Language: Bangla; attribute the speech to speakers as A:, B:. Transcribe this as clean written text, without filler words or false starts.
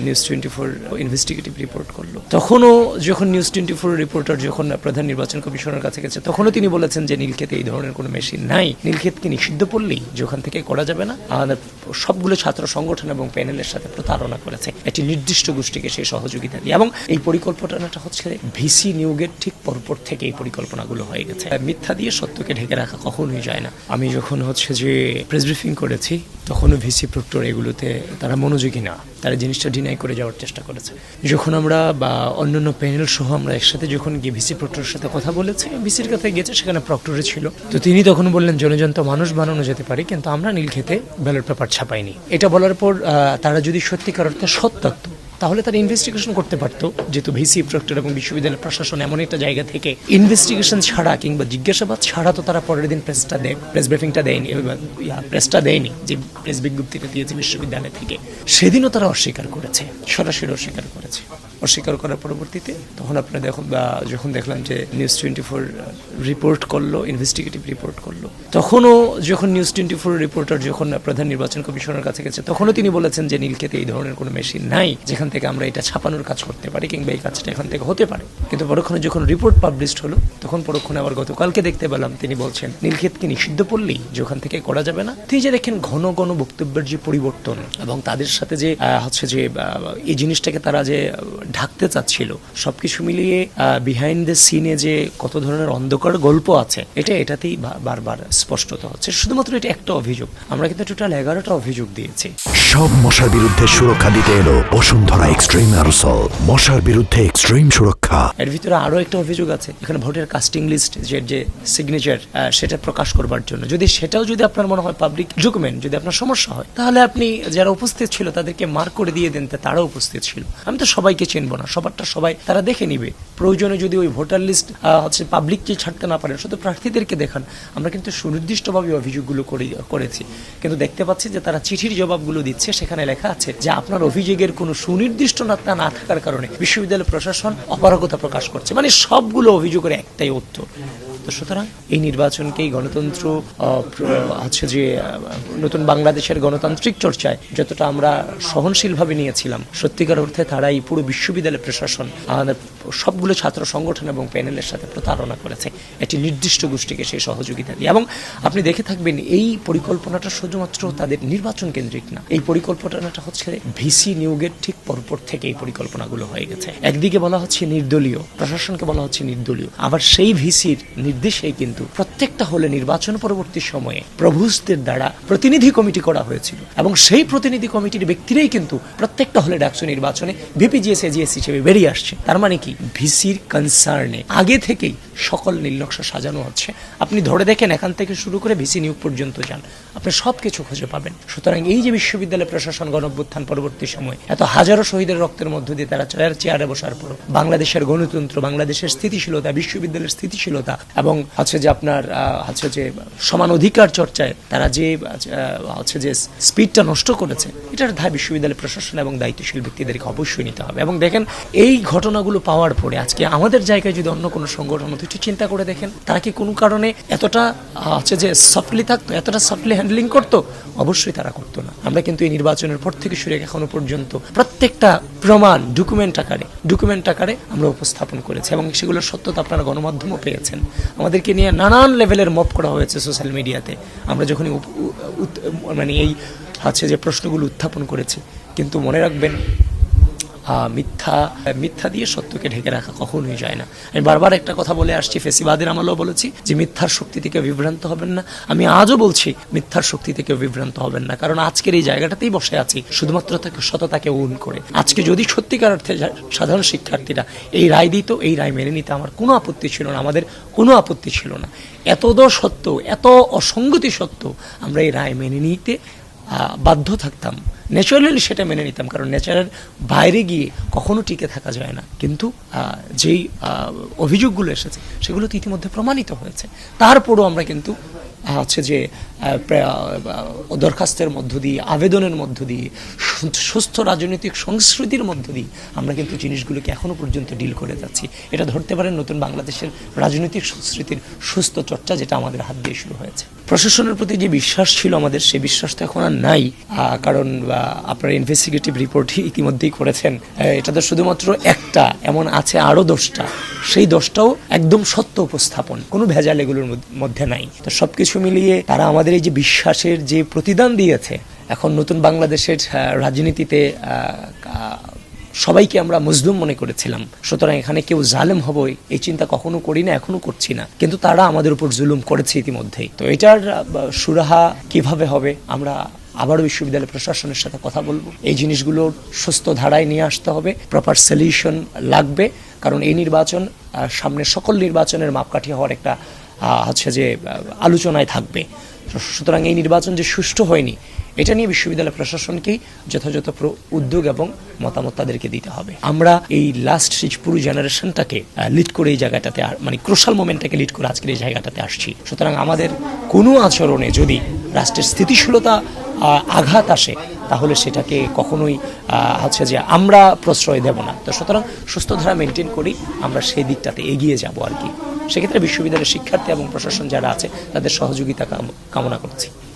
A: নিউজ 24 ইনভেস্টিগেটিভ রিপোর্ট করলো, তখনও যখন নিউজ 24 রিপোর্টার যখন প্রধান নির্বাচন কমিশনের কাছে গেছে, তখনও তিনি বলেছেন যে নীলক্ষেতে এই ধরনের কোনো মেশিন নাই, নীলক্ষেতকে নিষিদ্ধ করলেই যে ওখান থেকে করা যাবে না, আমাদের সবগুলো ছাত্র সংগঠন এবং প্যানেলের সাথে প্রতারণা করেছে একটি নির্দিষ্ট গোষ্ঠীকে সেই সহযোগিতা দিয়ে। এবং এই পরিকল্পনাটা হচ্ছে ভিসি নিয়োগের ঠিক পরপর থেকে এই পরিকল্পনাগুলো হয়ে গেছে। মিথ্যা দিয়ে সত্যকে ঢেকে রাখা কখনোই যায় না। আমি যখন হচ্ছে যে প্রেস ব্রিফিং করেছি, তখনও ভিসি প্রক্টর এগুলোতে তারা মনোযোগী না, তারা জিনিসটা ডিনাই করে যাওয়ার চেষ্টা করেছে। যখন আমরা বা অন্যান্য প্যানেল সহ আমরা একসাথে যখন গিয়ে ভিসি প্রক্টরের সাথে কথা বলেছি, ভিসির কাছে গেছে, সেখানে প্রক্টরে ছিল, তো তিনি তখন বললেন জনযন্ত্র মানুষ বানানো যেতে পারে, কিন্তু আমরা নীলক্ষেতে ব্যালট পেপার ছাপাইনি। এটা বলার পর তারা যদি সত্যিকার অর্থে সৎ থাকতো, তাহলে তারা ইনভেস্টিগেশন করতে পারতো, যেহেতু ভিসি প্রক্টর এবং বিশ্ববিদ্যালয় প্রশাসন এমন একটা জায়গা থেকে ইনভেস্টিগেশন ছাড়া কিংবা জিজ্ঞাসাবাদ ছাড়া তো তারা পরের দিন প্রেস ব্রিফিংটা দেয়নি, প্রেসটা দেয়নি, যে প্রেস বিজ্ঞপ্তিটা দিয়েছে বিশ্ববিদ্যালয় থেকে, সেদিনও তারা অস্বীকার করেছে, সরাসরি অস্বীকার করেছে। অস্বীকার করার পরবর্তীতে তখন আপনারা যখন দেখলাম যে নিউজ 24 রিপোর্ট করলো, ইনভেস্টিগেটিভ রিপোর্ট করলো, তখনও যখন নিউজ 24 রিপোর্টার যখন প্রধান নির্বাচন কমিশনের কাছে গেছে, তখনও তিনি বলেছেন যে নীলক্ষেতে এই ধরনের কোনো মেশিন নাই যেখান থেকে আমরা এটা ছাপানোর কাজ করতে পারি কিংবা এই কাজটা এখান থেকে হতে পারে। কিন্তু পরক্ষণে যখন রিপোর্ট পাবলিশড হলো, তখন পরক্ষণে আবার গতকালকে দেখতে পেলাম তিনি বলছেন নীলক্ষেতকে নিষিদ্ধ করলেই যে ওখান থেকে করা যাবে না। তিনি যে দেখেন ঘন ঘন বক্তব্যের যে পরিবর্তন এবং তাদের সাথে যে হচ্ছে যে এই জিনিসটাকে তারা যে ঢাকতে চাচ্ছিল, সবকিছু মিলিয়ে বিহাইন্ড দ্য সিনে যে কত ধরনের অন্ধকার গল্প আছে, এটাতেই বারবার স্পষ্টত হচ্ছে। শুধুমাত্র এটা একটা অভিযোগ, আমরা কিন্তু টোটাল 11টা অভিযোগ দিয়েছি।
B: সব মশার বিরুদ্ধে সুরক্ষা দিতে এলো বসুন্ধরা এক্সট্রিম অ্যারোসল, মশার বিরুদ্ধে এক্সট্রিম সুরক্ষা।
A: এর ভিতরে আরো একটা অভিযোগ আছে, এখানে ভোটের কাস্টিং লিস্ট যে সিগনেচার সেটা প্রকাশ করবার জন্য, সেটাও যদি আপনার মনে হয় পাবলিক ডকুমেন্ট, যদি আপনার সমস্যা হয়, তাহলে আপনি যারা উপস্থিত ছিল তাদেরকে মার্ক করে দিয়ে দেন, তারাও উপস্থিত ছিল। আমি তো সবাইকে চিনবো না, সবারটা সবাই তারা দেখে নিবে। প্রয়োজনে যদি ওই ভোটার লিস্ট হচ্ছে পাবলিককে ছাড়তে না পারেন, শুধু প্রার্থীদেরকে দেখান। আমরা কিন্তু সুনির্দিষ্টভাবে অভিযোগগুলো করেছি, কিন্তু দেখতে পাচ্ছি যে তারা চিঠির জবাবগুলো দিচ্ছে, সেখানে লেখা আছে যে আপনার অভিযোগের কোনো সুনির্দিষ্টতা না থাকার কারণে বিশ্ববিদ্যালয় প্রশাসন অপারগতা প্রকাশ করছে। মানে সবগুলো অভিযোগের একটাই উত্তর। সুতরাং এই নির্বাচনকেই গণতন্ত্র হচ্ছে যে নতুন বাংলাদেশের গণতান্ত্রিক চর্চায় যতটা আমরা সহনশীলভাবে নিয়েছিলাম, সত্যিকার অর্থে তারা এই পুরো বিশ্ববিদ্যালয় প্রশাসন আমাদের সবগুলো ছাত্র সংগঠন এবং প্যানেলের সাথে প্রতারণা করেছে একটি নির্দিষ্ট গোষ্ঠীকে সেই সহযোগিতা দিয়ে। এবং আপনি দেখে থাকবেন এই পরিকল্পনাটা শুধুমাত্র তাদের নির্বাচন কেন্দ্রিক না, এই পরিকল্পনাটা হচ্ছে ভিসি নিয়োগের ঠিক পরপর থেকে এই পরিকল্পনাগুলো হয়ে গেছে। একদিকে বলা হচ্ছে নির্দলীয়, প্রশাসনকে বলা হচ্ছে নির্দলীয়, আবার সেই ভিসির নির্দেশেই কিন্তু প্রত্যেকটা হলে নির্বাচন পরবর্তী সময়ে প্রভুদের দ্বারা প্রতিনিধি কমিটি করা হয়েছিল এবং সেই প্রতিনিধি কমিটির ব্যক্তিরাই কিন্তু প্রত্যেকটা হলে ডাকসু নির্বাচনে ভিপিজিএস এজিএস হিসেবে বেরিয়ে আসছে। তার মানে কি, ভিসির কনসার্নে আগে থেকেই সকল নীলনকশা সাজানো হচ্ছে। আপনি ধরে দেখেন, এখান থেকে শুরু করে ভিসি নিয়োগ পর্যন্ত যান, আপনি সবকিছু খুঁজে পাবেন। সুতরাং এই যে বিশ্ববিদ্যালয় প্রশাসন গণঅভ্যুত্থান পরবর্তী সময় এত হাজারো শহীদের রক্তের মধ্য দিয়ে তারা চেয়ারে বসার পর বাংলাদেশের গণতন্ত্র, বাংলাদেশের স্থিতিশীলতা, বিশ্ববিদ্যালয়ের স্থিতিশীলতা এবং হচ্ছে যে আপনার হচ্ছে যে সমান অধিকার চর্চায় তারা যে হচ্ছে যে স্পিডটা নষ্ট করেছে, এটার দায় বিশ্ববিদ্যালয় প্রশাসন এবং দায়িত্বশীল ব্যক্তিদেরকে অবশ্যই নিতে হবে। এবং দেখেন, এই ঘটনাগুলো পাওয়ার পরে আজকে আমাদের জায়গায় যদি অন্য কোনো সংগঠন হতো, একটু চিন্তা করে দেখেন, তারা কি কোনো কারণে এতটা হচ্ছে যে সফটলি থাকতো, এতটা সফটলি হ্যান্ডলিং করতো? অবশ্যই তারা করতো না। আমরা কিন্তু এই নির্বাচনের পর থেকে শুরু এখনো পর্যন্ত প্রত্যেকটা প্রমাণ ডকুমেন্ট আকারে আমরা উপস্থাপন করেছি এবং সেগুলোর সত্যতা আপনারা গণমাধ্যমও পেয়েছেন। আমাদেরকে নিয়ে নানান লেভেলের মপ করা হয়েছে সোশ্যাল মিডিয়াতে, আমরা যখনই মানে এই হচ্ছে যে প্রশ্নগুলো উত্থাপন করেছি। কিন্তু মনে রাখবেন, মিথ্যা দিয়ে সত্যকে ঢেকে রাখা কখনোই যায় না। আমি বারবার একটা কথা বলে আসছি, ফেসিবাদের আমলেও বলেছি যে মিথ্যার শক্তি থেকে বিভ্রান্ত হবেন না। আমি আজও বলছি, মিথ্যার শক্তি থেকে বিভ্রান্ত হবেন না, কারণ আজকের এই জায়গাটাতেই বসে আছি শুধুমাত্র সততাকে উন করে। আজকে যদি সত্যিকার অর্থে সাধারণ শিক্ষার্থীরা এই রায় দিত, এই রায় মেনে নিতে আমার কোনো আপত্তি ছিল না, আমাদের কোনো আপত্তি ছিল না। এতদ সত্ত্বেও, এত অসঙ্গতি সত্ত্বেও আমরা এই রায় মেনে নিতে বাধ্য থাকতাম। ন্যাচারালি সেটা মেনে নিতাম, কারণ ন্যাচারাল বাইরে গিয়ে কখনো টিকে থাকা যায় না। কিন্তু যেই অভিযোগগুলো এসেছে সেগুলো তো ইতিমধ্যে প্রমাণিত হয়েছে। তারপরও আমরা কিন্তু হচ্ছে যে দরখাস্তের মধ্য দিয়ে, আবেদনের মধ্য দিয়ে, সুস্থ রাজনৈতিক সংস্কৃতির মধ্য দিয়ে আমরা কিন্তু জিনিসগুলোকে এখনো পর্যন্ত ডিল করে যাচ্ছি। এটা ধরতে পারেন নতুন বাংলাদেশের রাজনৈতিক সংস্কৃতির সুস্থ চর্চা, যেটা আমাদের হাত দিয়ে শুরু হয়েছে। প্রশাসনের প্রতি যে বিশ্বাস ছিল আমাদের, সেই বিশ্বাস তো এখন আর নাই, কারণ আপনারা ইনভেস্টিগেটিভ রিপোর্ট ইতিমধ্যেই করেছেন। এটা তো শুধুমাত্র একটা, এমন আছে আরও 10টা। সেই 10টাও একদম সত্য উপস্থাপন, কোনো ভেজাল এগুলোর মধ্যে নাই। তো সবকিছু মিলিয়ে তারা আমাদের এই যে বিশ্বাসের যে প্রতিদান দিয়েছে, এখন নতুন বাংলাদেশের রাজনীতিতে সবাইকে আমরা মজলুম মনে করেছিলাম, সুতরাং এখানে কেউ জালেম হবো এই চিন্তা কখনো করি না, এখনো করছি না, কিন্তু তারা আমাদের উপর জুলুম করেছে ইতিমধ্যেই। তো এটার সুরাহা কিভাবে হবে, আমরা আবারও বিশ্ববিদ্যালয় প্রশাসনের সাথে কথা বলবো। এই জিনিসগুলোর সুস্থ ধারায় নিয়ে আসতে হবে, প্রপার সলিউশন লাগবে, কারণ এই নির্বাচন সামনে সকল নির্বাচনের মাপকাঠি হওয়ার একটা হচ্ছে যে আলোচনায় থাকবে। সুতরাং এই নির্বাচন যে সুষ্ঠু হয়নি, এটা নিয়ে বিশ্ববিদ্যালয় প্রশাসনকেই যথাযথ উদ্যোগ এবং মতামত তাদেরকে দিতে হবে। আমরা এই লাস্ট পুরো জেনারেশনটাকে লিড করে এই জায়গাটাতে, মানে ক্রুশাল মোমেন্টটাকে লিড করে আজকের এই জায়গাটাতে আসছি। সুতরাং আমাদের কোনো আচরণে যদি রাষ্ট্রের স্থিতিশীলতা আঘাত আসে, তাহলে সেটাকে কখনোই হচ্ছে যে আমরা প্রশ্রয় দেব না। তো সুতরাং সুস্থ ধারা মেনটেন করি, আমরা সেই দিকটাতে এগিয়ে যাব আর কি। সেক্ষেত্রে বিশ্ববিদ্যালয়ের শিক্ষার্থী এবং প্রশাসন যারা আছে, তাদের সহযোগিতা কামনা করছি।